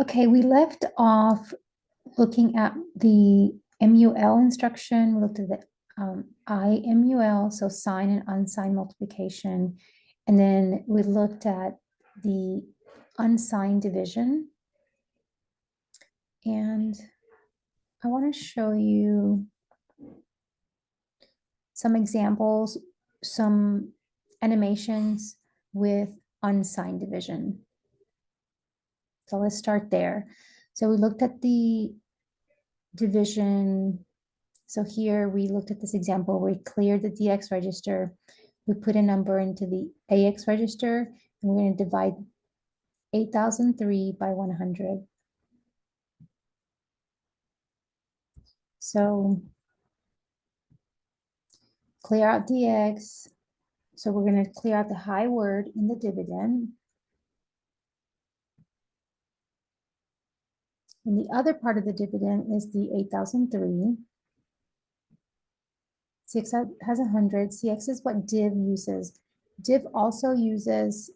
Okay, we left off looking at the MUL instruction. We looked at the IMUL, so sign and unsigned multiplication. And then we looked at the unsigned division. And I want to show you some examples, some animations with unsigned division. So let's start there. So we looked at the division. So here we looked at this example where we cleared the DX register. We put a number into the AX register, and we're going to divide 8003 by 100. So clear out DX. So we're going to clear out the high word in the dividend. And the other part of the dividend is the 8003. CX has 100. CX is what div uses. Div also uses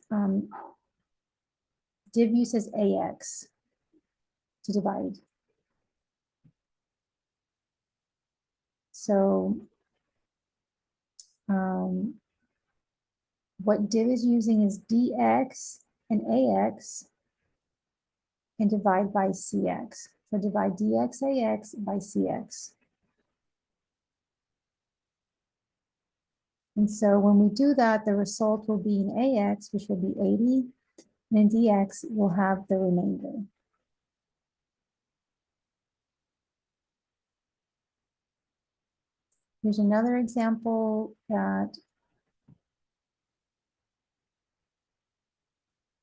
AX to divide. So what div is using is dx and ax and divide by cx. So divide dx by cx. And so when we do that, the result will be in ax, which will be 80, and in dx, we'll have the remainder. Here's another example that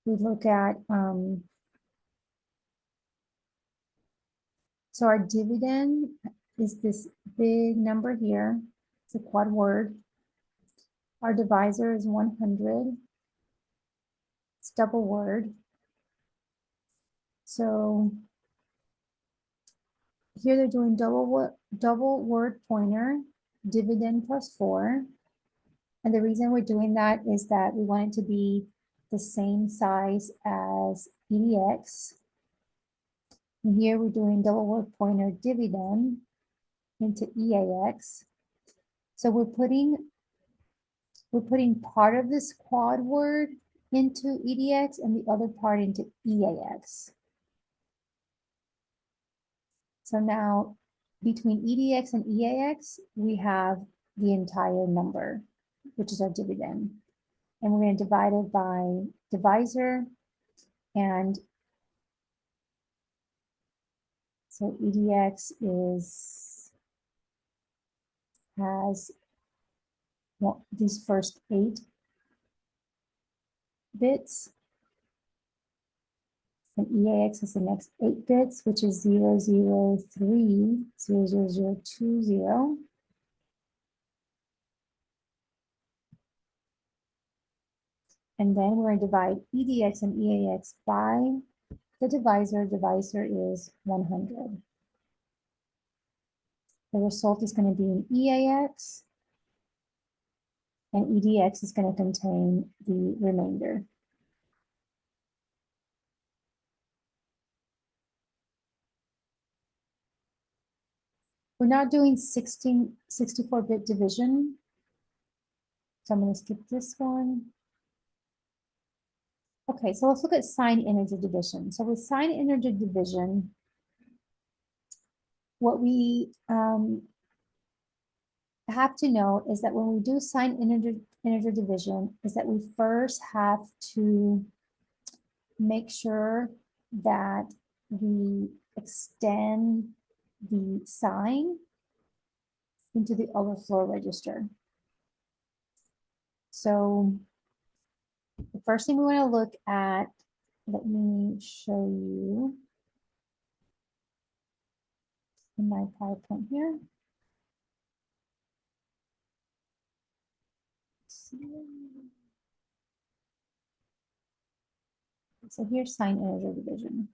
we look at. So our dividend is this big number here. It's a quad word. Our divisor is 100. It's double word. So here they're doing double word pointer, dividend plus 4. And the reason we're doing that is that we want it to be the same size as EDX. And here we're doing double word pointer dividend into EAX. So we're putting part of this quad word into EDX and the other part into EAX. So now between EDX and EAX, we have the entire number, which is our dividend. And we're going to divide it by divisor. And so EDX has these first 8 bits. And EAX is the next 8 bits, which is 003, 00020. And then we're going to divide EDX and EAX by the divisor. Divisor is 100. The result is going to be in EAX, and EDX is going to contain the remainder. We're not doing 64-bit division, so I'm going to skip this one. Okay, so let's look at signed integer division. So with signed integer division, what we have to know is that when we do signed integer division, is that we first have to make sure that we extend the sign into the overflow register. So the first thing we want to look at, let me show you in my PowerPoint here. So here's signed integer division.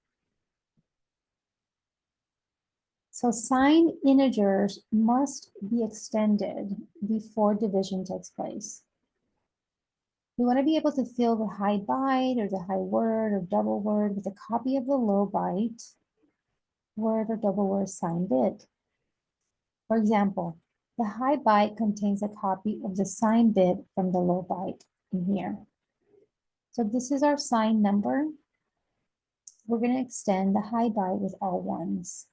So signed integers must be extended before division takes place. We want to be able to fill the high byte or the high word or double word with a copy of the low byte word or double word signed bit. For example, the high byte contains a copy of the signed bit from the low byte in here. So this is our signed number. We're going to extend the high byte with all ones.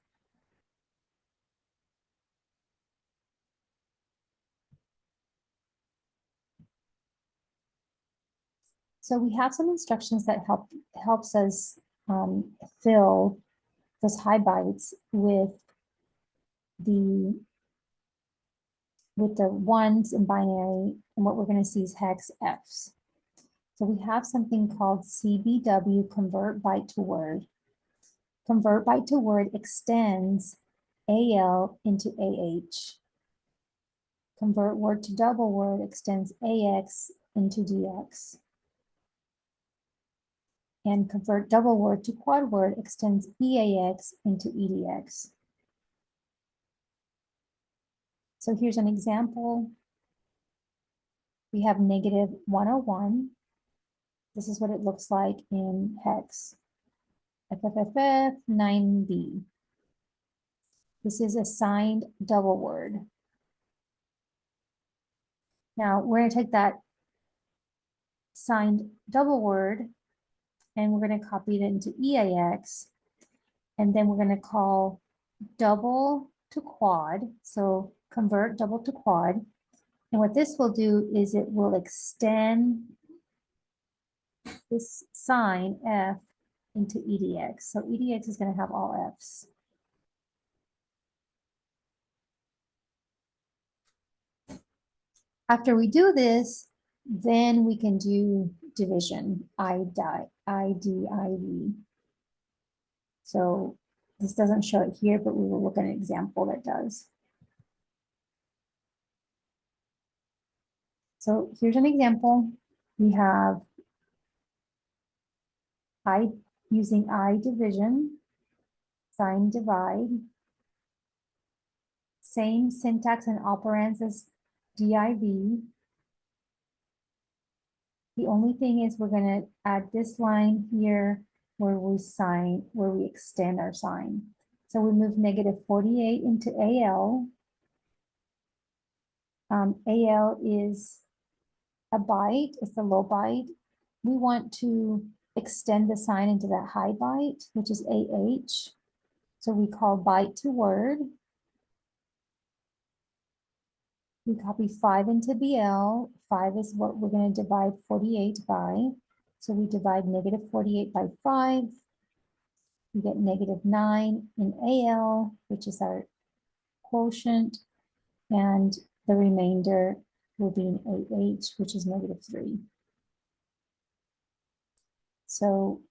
So we have some instructions that helps us fill those high bytes with the ones in binary, and what we're going to see is hex Fs. So we have something called CBW, convert byte to word. Convert byte to word extends AL into AH. Convert word to double word extends AX into DX. And convert double word to quad word extends EAX into EDX. So here's an example. We have -101. This is what it looks like in hex. FFFF 9B. This is a signed double word. Now we're going to take that signed double word and we're going to copy it into EAX. And then we're going to call double to quad. So convert double to quad. And what this will do is it will extend this sign F into EDX. So EDX is going to have all Fs. After we do this, then we can do division, IDIV. So this doesn't show it here, but we will look at an example that does. So here's an example. We have using I division, sign divide, same syntax and operands as DIV. The only thing is we're going to add this line here where we extend our sign. So we move -48 into AL. AL is a byte, it's the low byte. We want to extend the sign into that high byte, which is AH. So we call byte to word. We copy 5 into BL. 5 is what we're going to divide 48 by. So we divide -48 by 5. We get -9 in AL, which is our quotient, and the remainder will be in AH, which is -3. So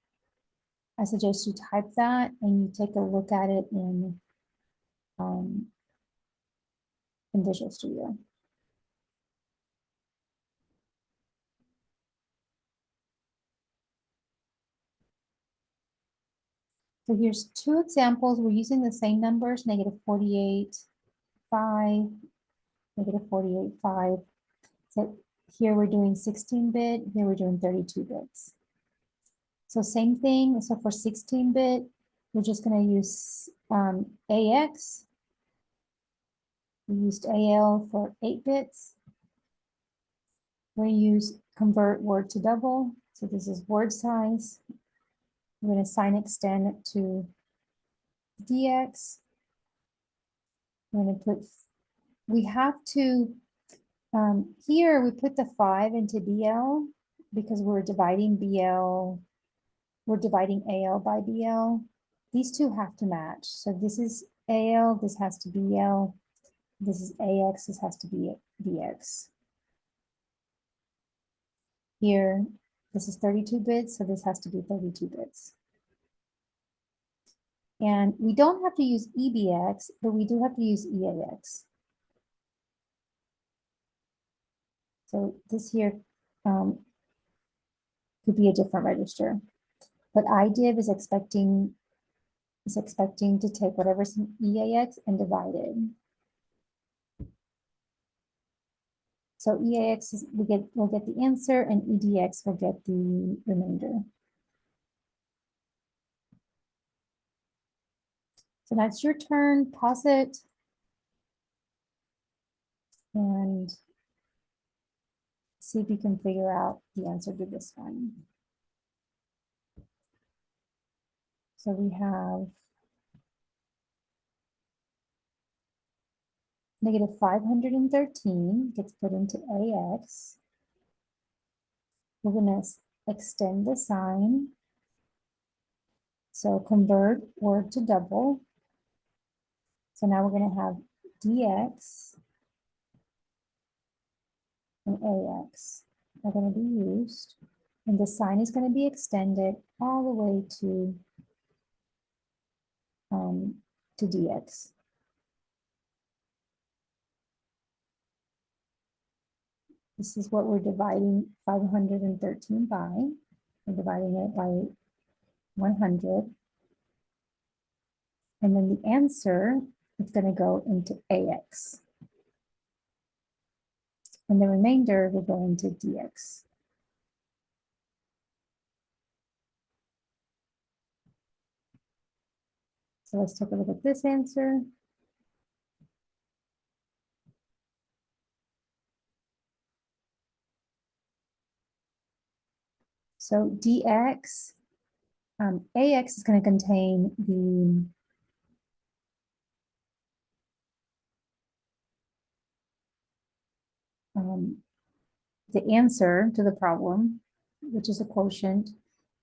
I suggest you type that and you take a look at it in Visual Studio. So here's two examples. We're using the same numbers, -48, 5, -48, 5. So here we're doing 16-bit, here we're doing 32 bits. So same thing, so for 16-bit, we're just going to use AX. We used AL for 8 bits. We use convert word to double. So this is word size. We're going to sign extend it to DX. We're going to put, we have to, here we put the 5 into BL because we're dividing BL, we're dividing AL by BL. These two have to match. So this is AL, this has to be BL. This is AX, this has to be BX. Here, this is 32 bits, so this has to be 32 bits. And we don't have to use EBX, but we do have to use EAX. So this here could be a different register. But IDIV is expecting to take whatever's in EAX and divide it. So EAX is, we'll get the answer, and EDX will get the remainder. So that's your turn. Pause it. And see if you can figure out the answer to this one. So we have negative 513 gets put into AX. We're going to extend the sign. So convert word to double. So now we're going to have DX and AX are going to be used. And the sign is going to be extended all the way to DX. This is what we're dividing 513 by. We're dividing it by 100. And then the answer is going to go into AX. And the remainder will go into DX. So let's take a look at this answer. So DX, AX is going to contain the answer to the problem, which is a quotient,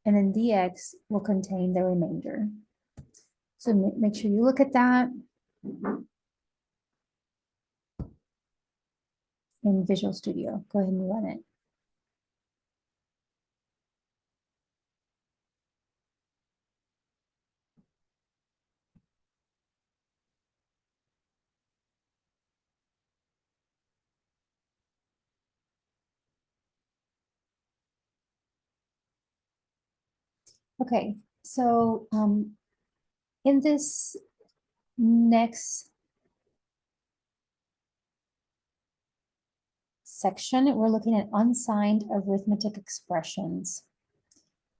and then DX will contain the remainder. So make sure you look at that in Visual Studio. Go ahead and run it. Okay, so in this next section, we're looking at unsigned arithmetic expressions.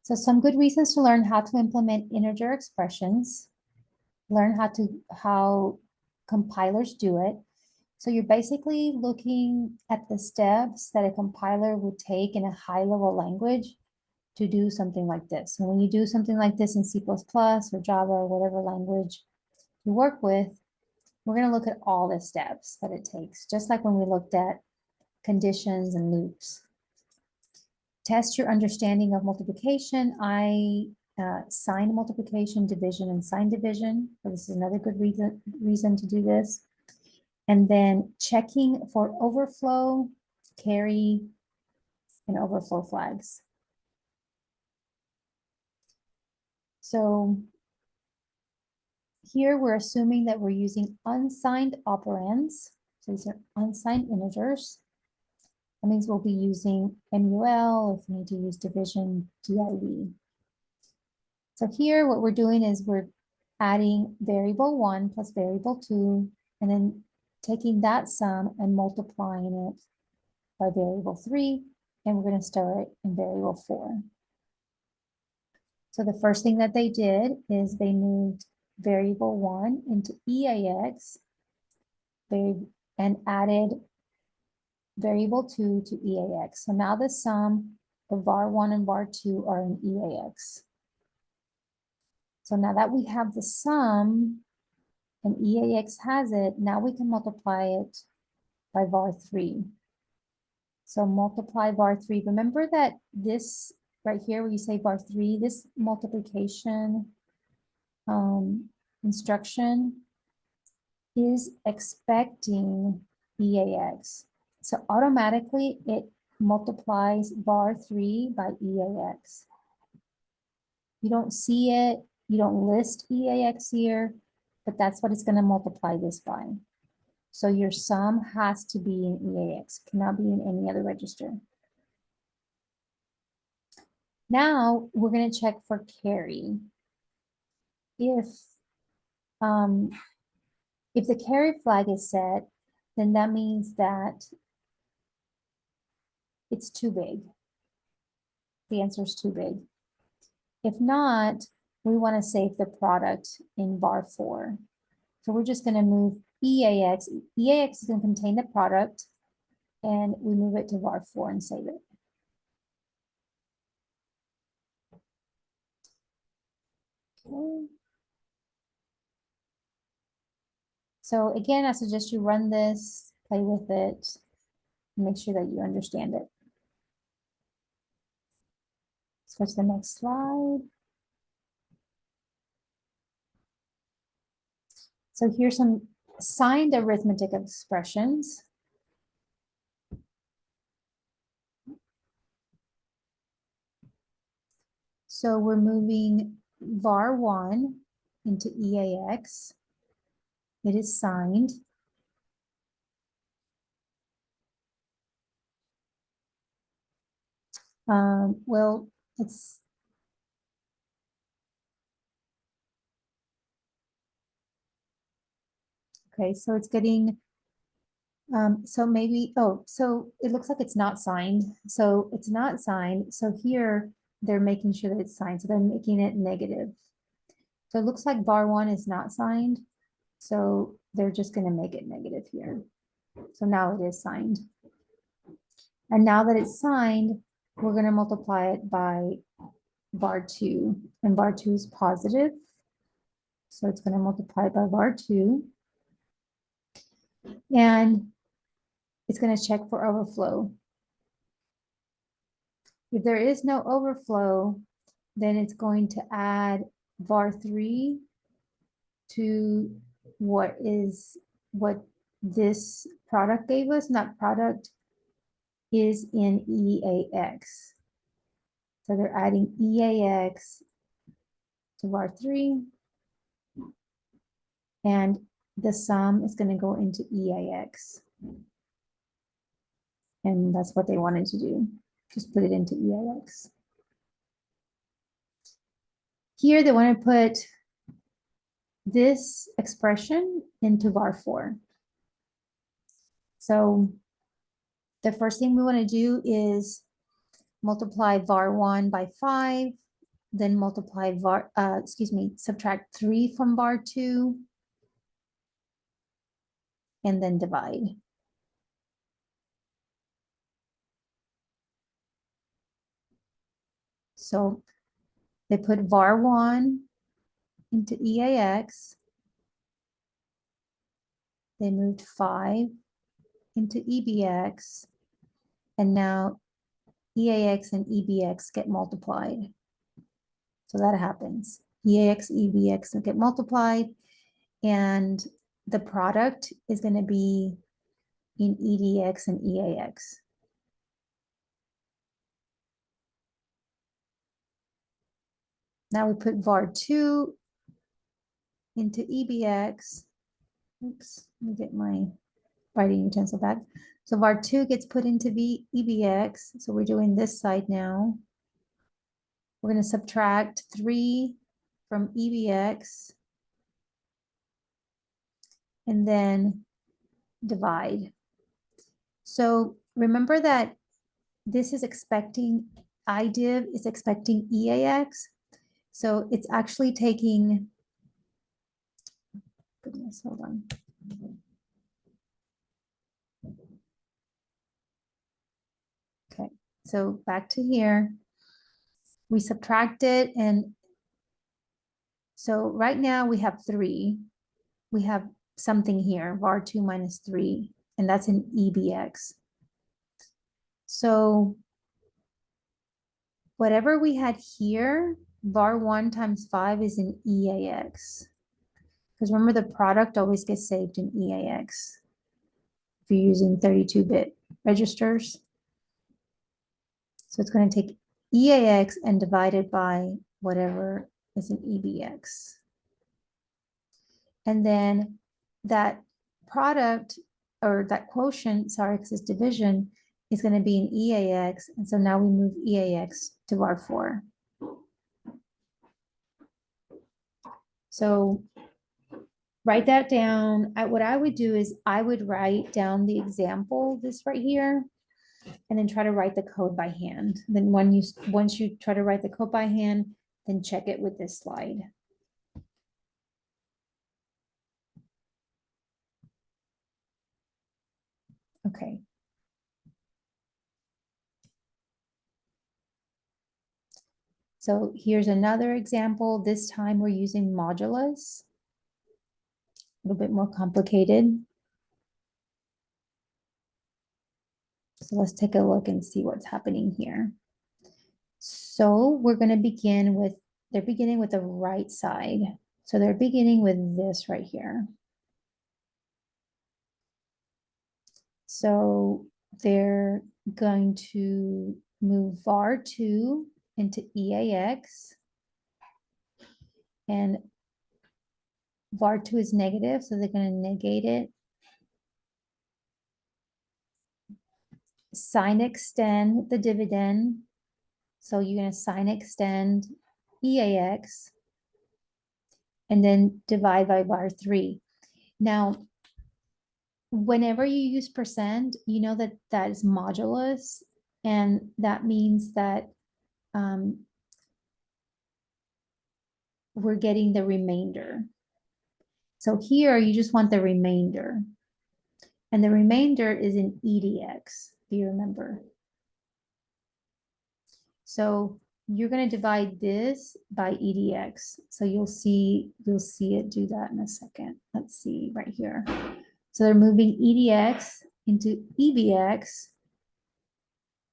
So some good reasons to learn how to implement integer expressions, learn how compilers do it. So you're basically looking at the steps that a compiler would take in a high-level language to do something like this. And when you do something like this in C++ or Java or whatever language you work with, we're going to look at all the steps that it takes, just like when we looked at conditions and loops. Test your understanding of multiplication. I sign multiplication, division, and sign division. So this is another good reason to do this. And then checking for overflow, carry, and overflow flags. So here we're assuming that we're using unsigned operands. So these are unsigned integers. That means we'll be using MUL if we need to use division, DIV. So here what we're doing is we're adding variable 1 plus variable 2, and then taking that sum and multiplying it by variable 3, and we're going to store it in variable 4. So the first thing that they did is they moved variable 1 into EAX and added variable 2 to EAX. So now the sum of var1 and var2 are in EAX. So now that we have the sum and EAX has it, now we can multiply it by var3. So multiply var3. Remember that this right here where you say var3, this multiplication instruction is expecting EAX. So automatically it multiplies var3 by EAX. You don't see it, you don't list EAX here, but that's what it's going to multiply this by. So your sum has to be in EAX, cannot be in any other register. Now we're going to check for carry. If the carry flag is set, then that means that it's too big. The answer is too big. If not, we want to save the product in var 4. So we're just going to move EAX. EAX is going to contain the product, and we move it to var 4 and save it. Okay. So again, I suggest you run this, play with it, and make sure that you understand it. Let's go to the next slide. So here's some signed arithmetic expressions. So we're moving var 1 into EAX. It is signed. Well, it's okay, so it's getting so maybe, oh, so it looks like it's not signed. So it's not signed. So here they're making sure that it's signed. So they're making it negative. So it looks like var 1 is not signed. So they're just going to make it negative here. So now it is signed. And now that it's signed, we're going to multiply it by var 2. And var 2 is positive. So it's going to multiply by var 2. And it's going to check for overflow. If there is no overflow, then it's going to add var 3 to what this product gave us, and that product is in EAX. So they're adding EAX to var 3, and the sum is going to go into EAX. And that's what they wanted to do. Just put it into EAX. Here they want to put this expression into var 4. So the first thing we want to do is multiply var 1 by 5, then multiply subtract 3 from var 2, and then divide. So they put var 1 into EAX. They moved 5 into EBX. And now EAX and EBX get multiplied. So that happens. EAX, EBX get multiplied. And the product is going to be in EDX and EAX. Now we put var 2 into EBX. Oops, let me get my writing utensil back. So var 2 gets put into EBX. So we're doing this side now. We're going to subtract 3 from EBX and then divide. So remember that this is expecting, IDIV is expecting EAX. So it's actually taking, goodness, hold on. Okay, so back to here. We subtract it, and so right now we have 3. We have something here, var 2 minus 3, and that's in EBX. So whatever we had here, var 1 times 5 is in EAX. Because remember, the product always gets saved in EAX if you're using 32-bit registers. So it's going to take EAX and divide it by whatever is in EBX. And then that product, or that quotient, sorry, because it's division, is going to be in EAX. And so now we move EAX to var 4. So write that down. What I would do is I would write down the example, this right here, and then try to write the code by hand. Then once you try to write the code by hand, then check it with this slide. Okay. So here's another example. This time we're using modulus, a little bit more complicated. So let's take a look and see what's happening here. So we're going to begin with, they're beginning with the right side. So they're beginning with this right here. So they're going to move var2 into EAX. And var2 is negative, so they're going to negate it. Sign extend the dividend. So you're going to sign extend EAX and then divide by var3. Now, whenever you use percent, you know that that is modulus, and that means that we're getting the remainder. So here you just want the remainder. And the remainder is in EDX, if you remember. So you're going to divide this by EDX. So you'll see it do that in a second. Let's see right here. So they're moving EDX into EBX,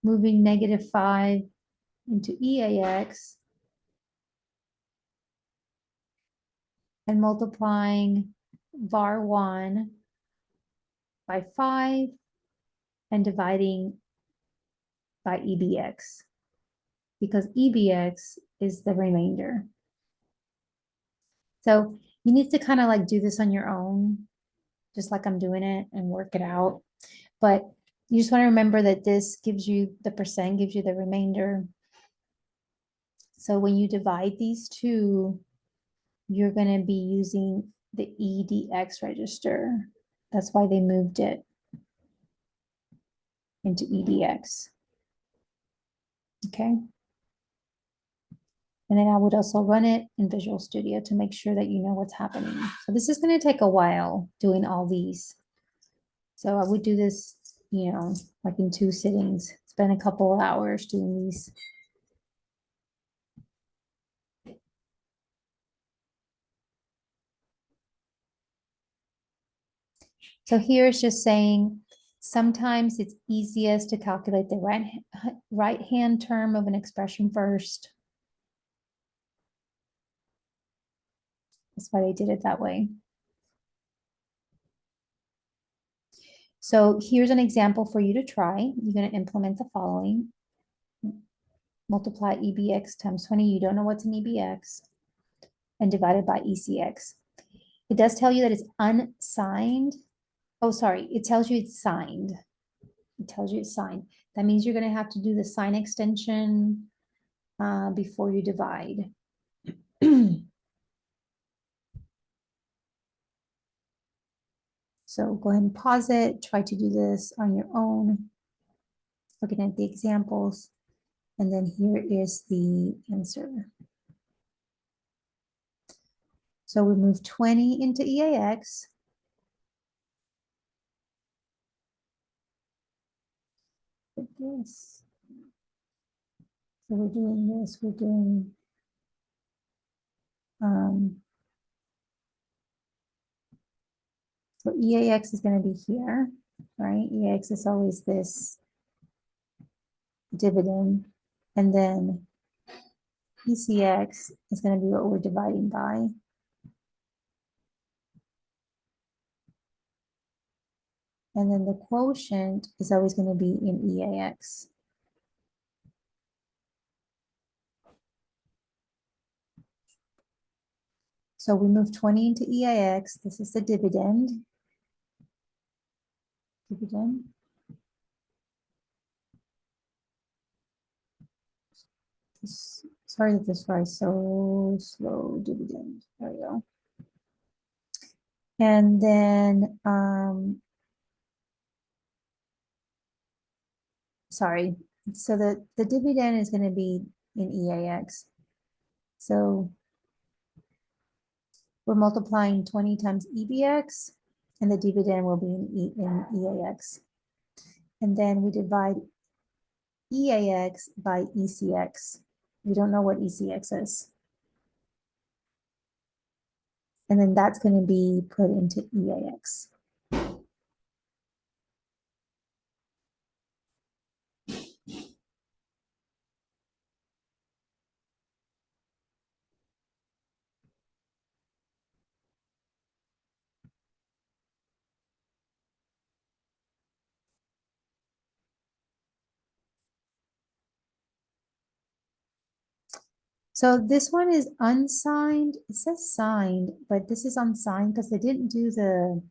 moving -5 into EAX, and multiplying var1 by 5 and dividing by EBX, because EBX is the remainder. So you need to kind of like do this on your own, just like I'm doing it, and work it out. But you just want to remember that this gives you the percent, gives you the remainder. So when you divide these two, you're going to be using the EDX register. That's why they moved it into EDX. Okay. And then I would also run it in Visual Studio to make sure that you know what's happening. So this is going to take a while doing all these. So I would do this, you know, like in 2 sittings. Spend a couple of hours doing these. So here it's just saying, sometimes it's easiest to calculate the right-hand term of an expression first. That's why they did it that way. So here's an example for you to try. You're going to implement the following. Multiply EBX times 20. You don't know what's an EBX. And divide it by ECX. It does tell you that it's unsigned. Oh, sorry. It tells you it's signed. It tells you it's signed. That means you're going to have to do the sign extension before you divide. So go ahead and pause it. Try to do this on your own, looking at the examples. And then here is the answer. So we move 20 into EAX. This. So we're doing this, we're doing so EAX is going to be here, right? EAX is always this dividend, and then ECX is going to be what we're dividing by. And then the quotient is always going to be in EAX. So we move 20 into EAX. This is the dividend. Sorry that this far is so slow. Dividend. There we go. And then sorry. So the dividend is going to be in EAX. So we're multiplying 20 times EBX, and the dividend will be in EAX. And then we divide EAX by ECX. We don't know what ECX is. And then that's going to be put into EAX. So this one is unsigned. It says signed, but this is unsigned because they didn't do the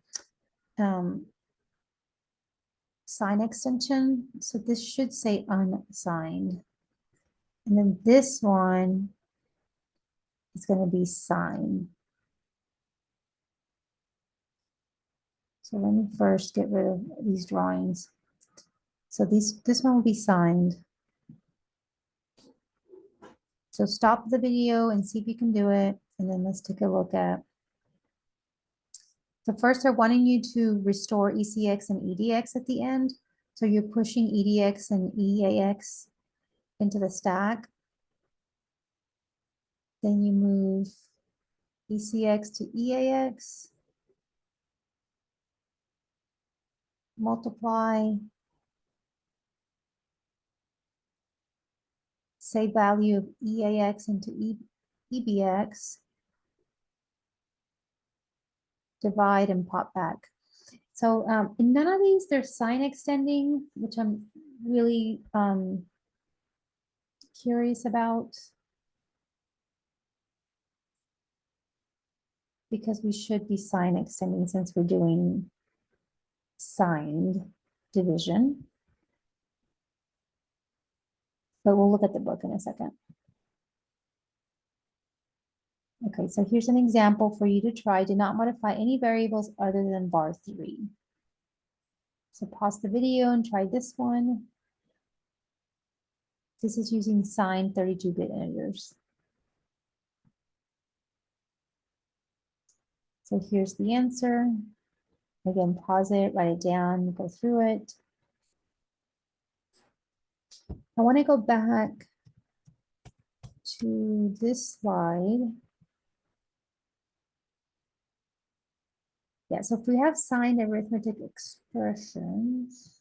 sign extension. So this should say unsigned. And then this one is going to be signed. So let me first get rid of these drawings. So this one will be signed. So stop the video and see if you can do it. And then let's take a look at. So first they're wanting you to restore ECX and EDX at the end. So you're pushing EDX and EAX into the stack. Then you move ECX to EAX. Multiply. Say value of EAX into EBX. Divide and pop back. So in none of these, there's sign extending, which I'm really curious about, because we should be sign extending since we're doing signed division. But we'll look at the book in a second. Okay, so here's an example for you to try. Do not modify any variables other than bar 3. So pause the video and try this one. This is using signed 32-bit integers. So here's the answer. Again, pause it, write it down, go through it. I want to go back to this slide. Yeah, so if we have signed arithmetic expressions,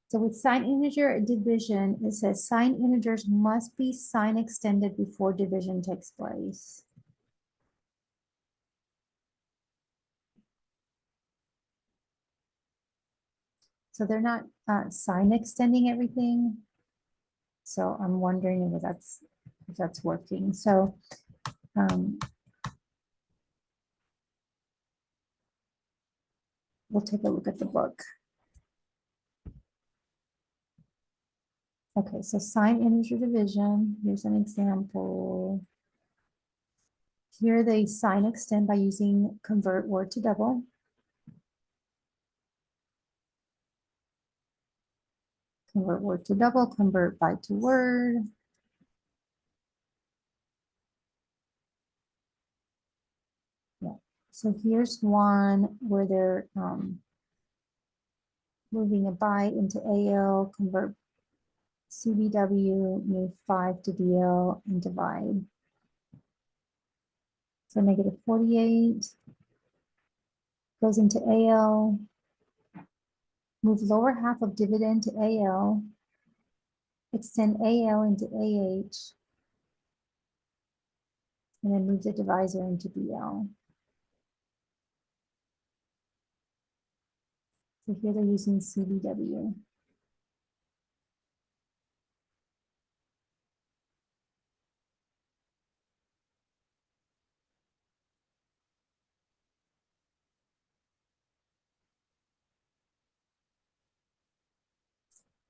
so with signed integer division, it says signed integers must be sign extended before division takes place. So they're not sign extending everything. So I'm wondering if that's working. So we'll take a look at the book. Okay, so sign integer division. Here's an example. Here they sign extend by using convert word to double. Convert word to double, convert byte to word. Yeah. So here's one where they're moving a byte into AL, convert CBW, move 5 to DL, and divide. So negative 48 goes into AL, move lower half of dividend to AL, extend AL into AH, and then move the divisor into BL. So here they're using CBW.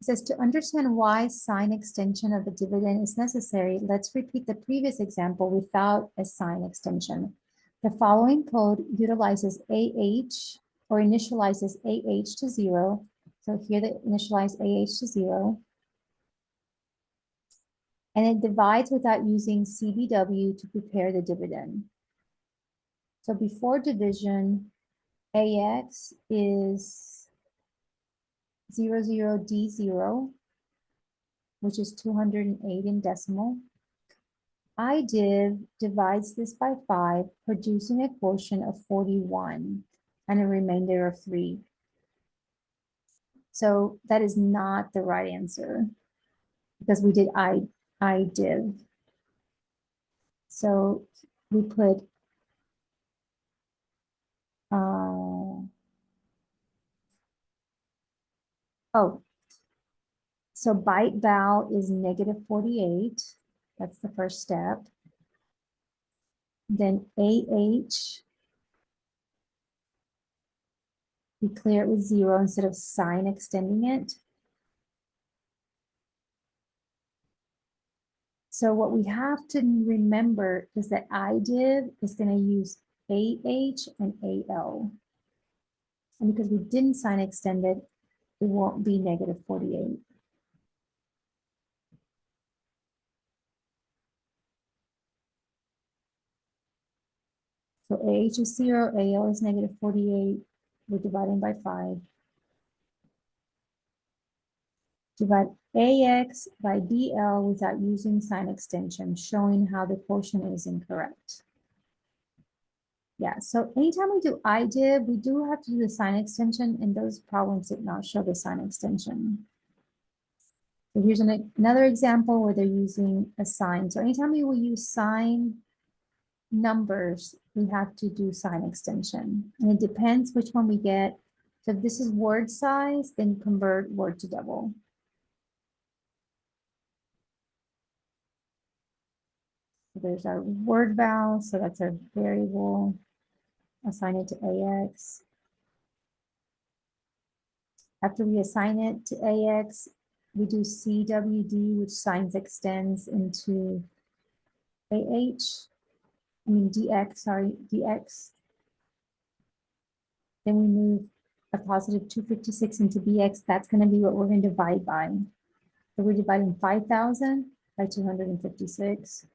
It says to understand why sign extension of the dividend is necessary, let's repeat the previous example without a sign extension. The following code utilizes AH or initializes AH to 0. So here they initialize AH to 0. And it divides without using CBW to prepare the dividend. So before division, AX is 00D0, which is 208 in decimal. IDIV divides this by 5, producing a quotient of 41 and a remainder of 3. So that is not the right answer because we did IDIV. So we put so byte val is negative 48. That's the first step. Then AH, we clear it with 0 instead of sign extending it. So what we have to remember is that IDIV is going to use AH and AL. And because we didn't sign extend it, it won't be negative 48. So AH is 0, AL is negative 48. We're dividing by 5. Divide AX by BL without using sign extension, showing how the quotient is incorrect. Yeah, so anytime we do IDIV, we do have to do the sign extension, and those problems did not show the sign extension. So here's another example where they're using a sign. So anytime we will use sign numbers, we have to do sign extension. And it depends which one we get. So if this is word size, then convert word to double. So there's our word val, so that's our variable. Assign it to AX. After we assign it to AX, we do CWD, which signs extends into DX. Then we move a positive 256 into BX. That's going to be what we're going to divide by. So we're dividing 5,000 by 256.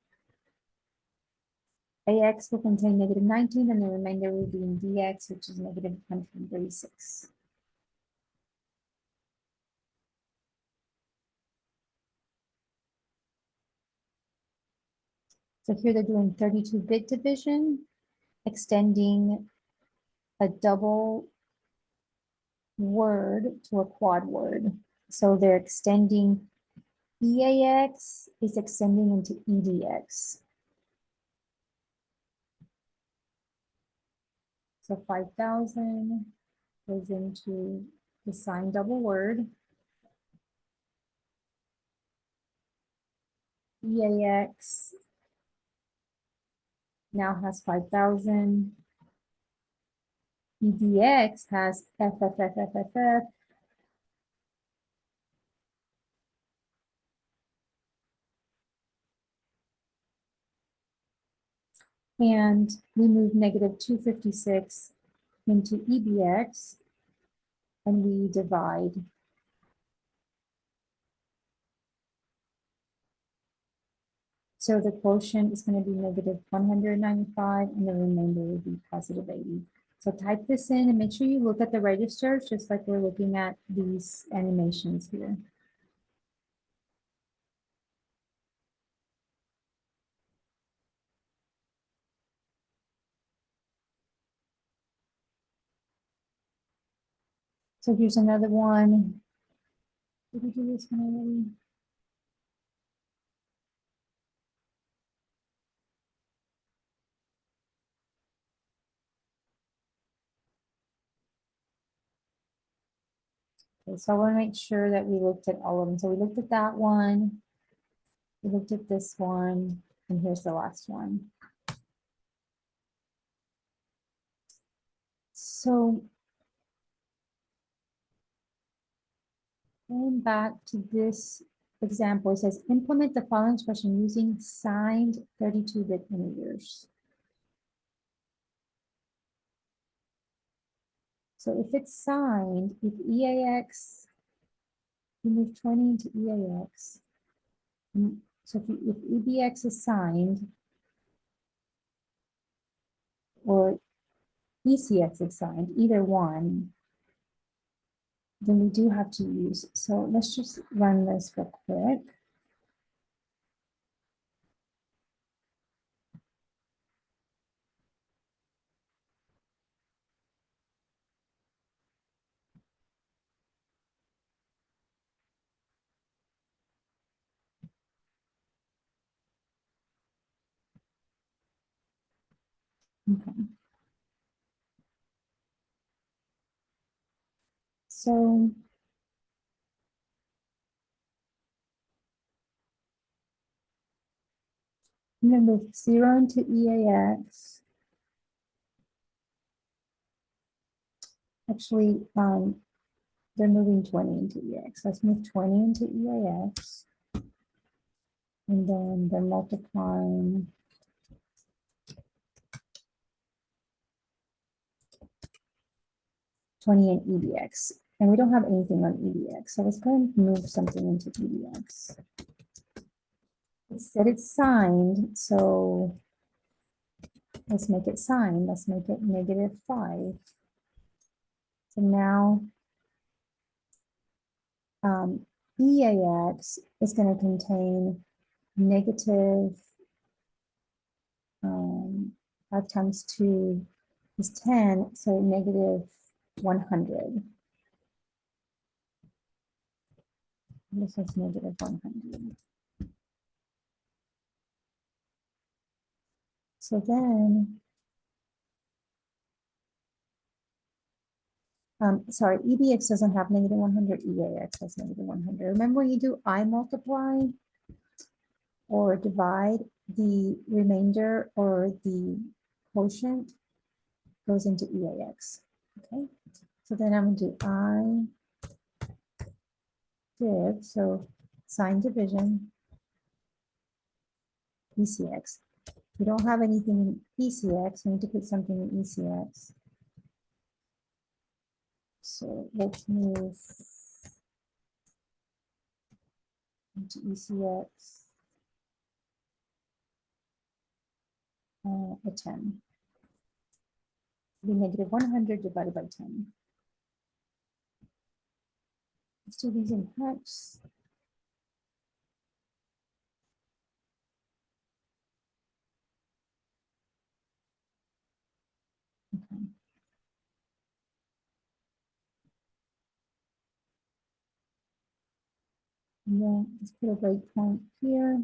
AX will contain negative 19, and the remainder will be in DX, which is negative 136. So here they're doing 32-bit division, extending a double word to a quad word. So they're extending EAX is extending into EDX. So 5,000 goes into the signed double word. EAX now has 5,000. EDX has FFFFFF. And we move negative 256 into EBX, and we divide. So the quotient is going to be negative 195, and the remainder will be positive 80. So type this in and make sure you look at the registers, just like we're looking at these animations here. So here's another one. Did we do this one already? Okay, so I want to make sure that we looked at all of them. So we looked at that one. We looked at this one, and here's the last one. So Going back to this example, it says implement the following expression using signed 32-bit integers. So if it's signed, if EAX, you move 20 into EAX. So if EBX is signed, or ECX is signed, either one, then we do have to use. So let's just run this real quick. Okay. So I'm going to move 0 into EAX. Actually, they're moving 20 into EAX. Let's move 20 into EAX. And then they're multiplying 20 in EDX. And we don't have anything on EDX. So let's go and move something into EDX. It said it's signed, so let's make it signed. Let's make it -5. So now EAX is going to contain negative 5 times 2 is 10, so -100. This is -100. So then, sorry, EBX doesn't have -100, EAX has -100. Remember when you do I multiply or divide, the remainder or the quotient goes into EAX, okay? So then I'm going to do IDIV, so sign division, ECX. We don't have anything in ECX, we need to put something in ECX. So let's move into ECX a 10. Be -100 divided by 10. Let's do these in hex. Okay. And then let's put a breakpoint here.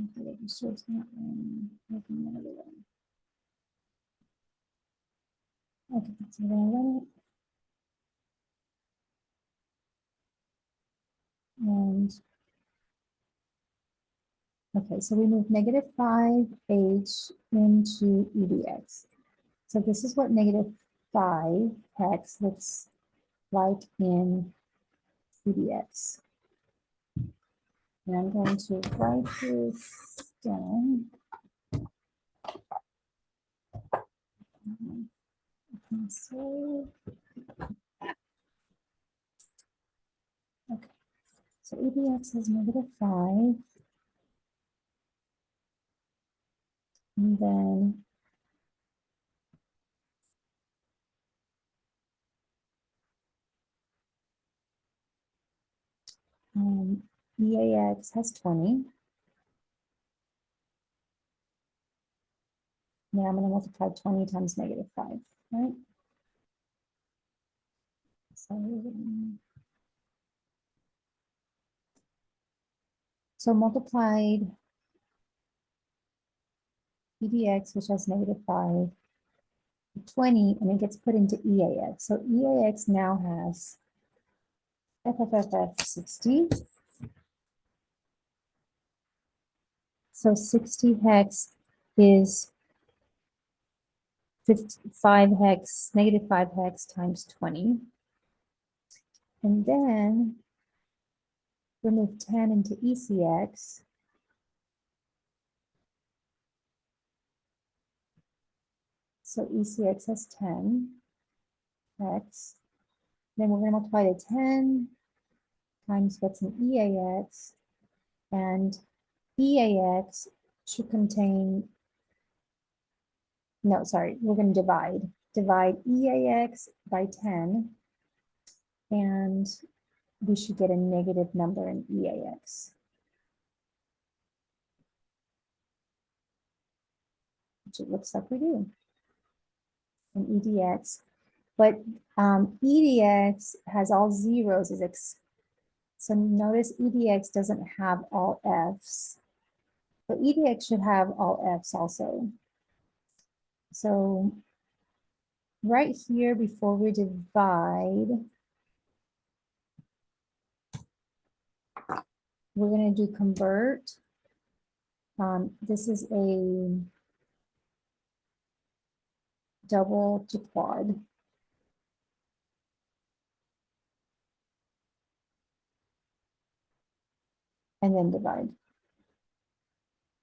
Okay, it shows that one. Open another one. Okay, so we're gonna run it. And okay, so we move -5h into EDX. So this is what -5 hex looks like in EDX. And I'm going to write this down. So, okay, so EDX is -5. And then EAX has 20. Now I'm going to multiply 20 times -5, right? So multiplied EDX, which has -5, 20, and it gets put into EAX. So EAX now has FFFF 60. So 60 hex is negative 5 hex times 20. And then remove 10 into ECX. So ECX has 10 hex. Then we're going to multiply the 10 times what's in EAX. And EAX should contain, no, sorry, we're going to divide EAX by 10, and we should get a negative number in EAX, which it looks like we do in EDX. But EDX has all zeros, so notice EDX doesn't have all F's, but EDX should have all F's also. So right here, before we divide, we're going to do convert. This is a double to quad. And then divide.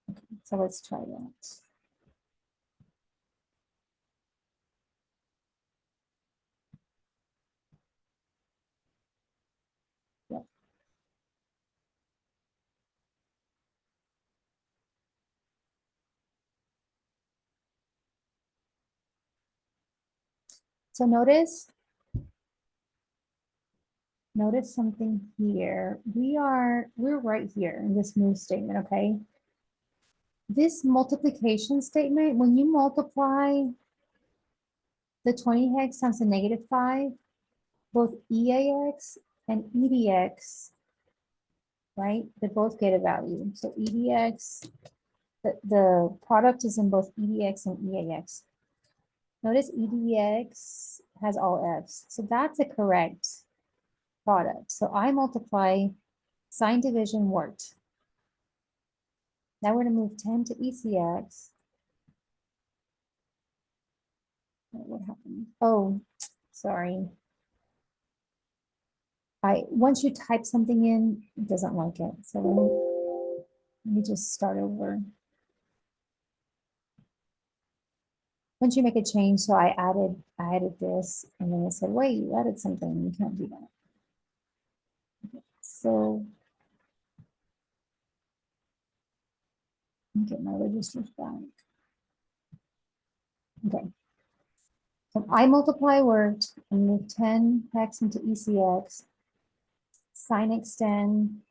Okay, so let's try that. Yep. So notice something here. We're right here in this move statement, okay? This multiplication statement, when you multiply the 20 hex times the negative 5, both EAX and EDX, right? They both get a value. So EDX, the product is in both EDX and EAX. Notice EDX has all F's. So that's a correct product. So I multiply, sign division worked. Now we're going to move 10 to ECX. What happened? Oh, sorry. Once you type something in, it doesn't like it. So let me just start over. Once you make a change, so I added this, and then it said, wait, you added something. You can't do that. Okay, so get my registers back. Okay. So I multiply worked and move 10 hex into ECX. Sign extend.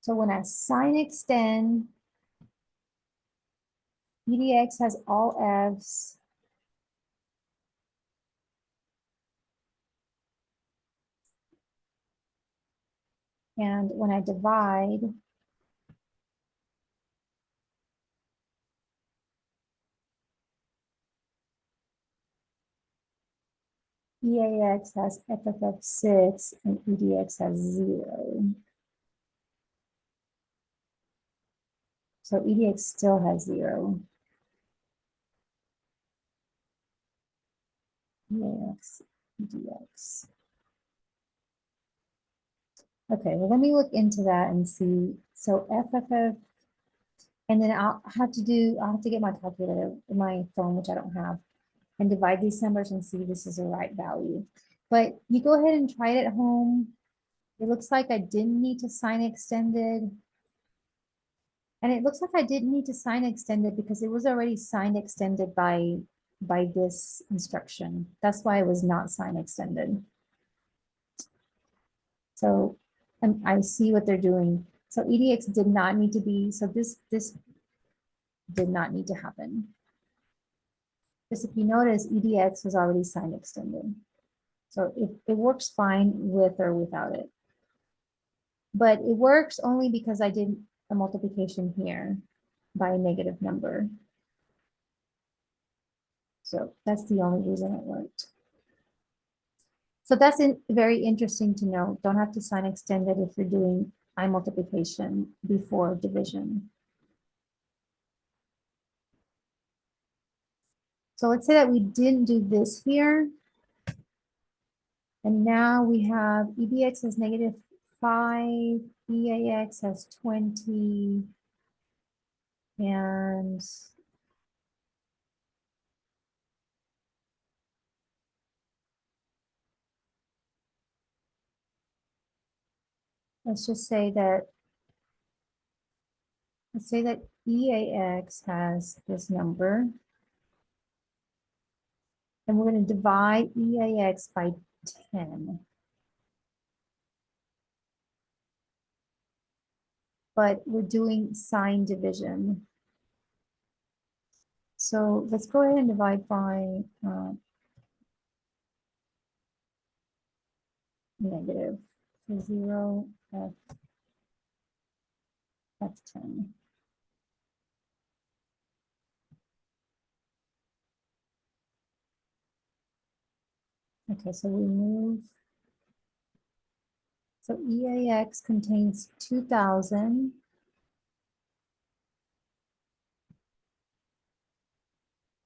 So when I sign extend, EDX has all F's. And when I divide, EAX has FFF6 and EDX has 0. So EDX still has 0. EAX, EDX. Okay, well, let me look into that and see. So FFF, and then I'll have to get my calculator, my phone, which I don't have, and divide these numbers and see if this is the right value. But you go ahead and try it at home. It looks like I didn't need to sign extended. And it looks like I didn't need to sign extended because it was already signed extended by this instruction. That's why it was not sign extended. So I see what they're doing. So EDX did not need to be, so this did not need to happen. Because if you notice, EDX was already signed extended. So it works fine with or without it. But it works only because I did a multiplication here by a negative number. So that's the only reason it worked. So that's very interesting to know. Don't have to sign extended if you're doing I multiplication before division. So let's say that we didn't do this here. And now we have EBX as -5, EAX as 20, and let's just say that, let's say that EAX has this number. And we're going to divide EAX by 10. But we're doing sign division. So let's go ahead and divide by negative. So 0, that's 10. Okay, so we move. So EAX contains 2000.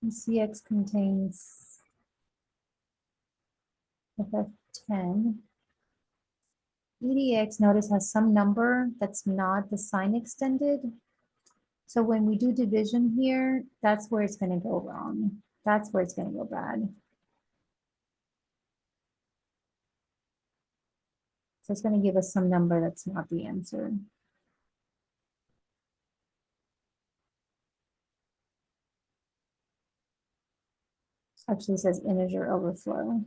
ECX contains FF10. EDX, notice, has some number that's not the sign extended. So when we do division here, that's where it's going to go wrong. That's where it's going to go bad. So it's going to give us some number that's not the answer. Actually, it says integer overflow.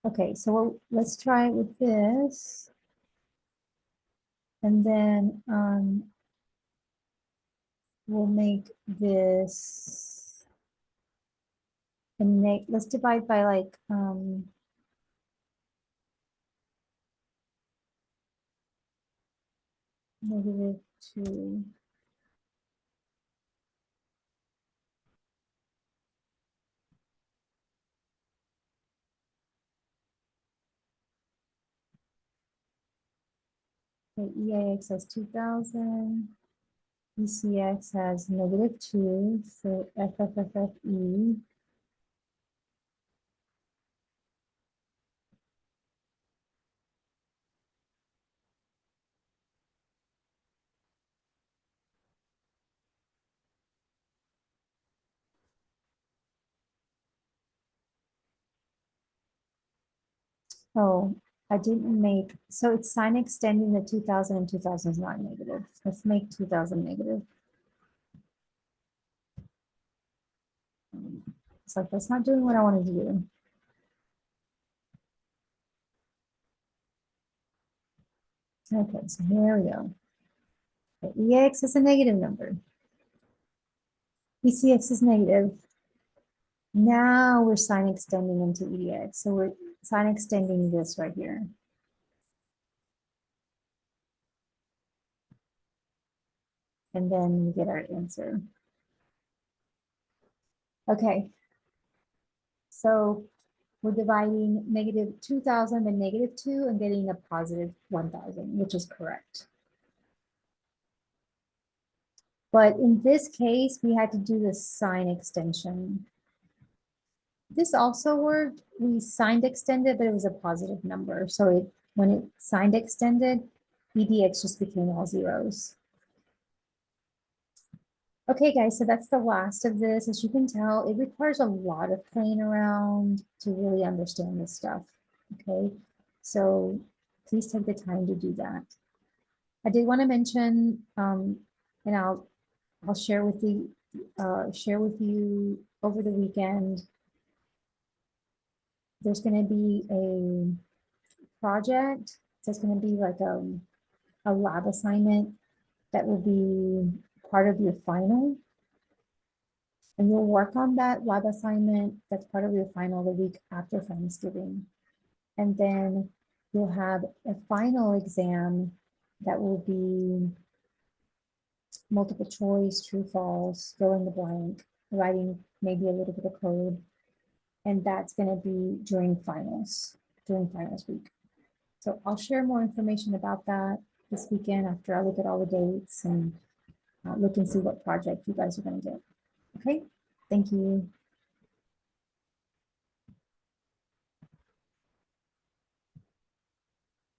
Okay, so let's try it with this. And then we'll make this, and let's divide by like, -2. Okay, EAX has 2000. ECX has -2, so FFFFE. Oh, I didn't make, so it's sign extending the 2000, and 2000 is not negative. Let's make 2000 negative. It's like, that's not doing what I wanted to do. Okay, so here we go. Okay, EX is a negative number. ECX is negative. Now we're sign extending into EDX. So we're sign extending this right here. And then we get our answer. Okay. So we're dividing -2000 by -2 and getting a +1000, which is correct. But in this case, we had to do the sign extension. This also worked. We signed extended, but it was a positive number. So when it signed extended, EDX just became all zeros. Okay, guys, so that's the last of this. As you can tell, it requires a lot of playing around to really understand this stuff. Okay, so please take the time to do that. I did want to mention, and I'll share with you over the weekend. There's going to be a project. So it's going to be like a lab assignment that will be part of your final. And you'll work on that lab assignment that's part of your final the week after Thanksgiving. And then you'll have a final exam that will be multiple choice, true, false, fill in the blank, writing maybe a little bit of code. And that's going to be during finals week. So I'll share more information about that this weekend after I look at all the dates and look and see what project you guys are going to get. Okay, thank you.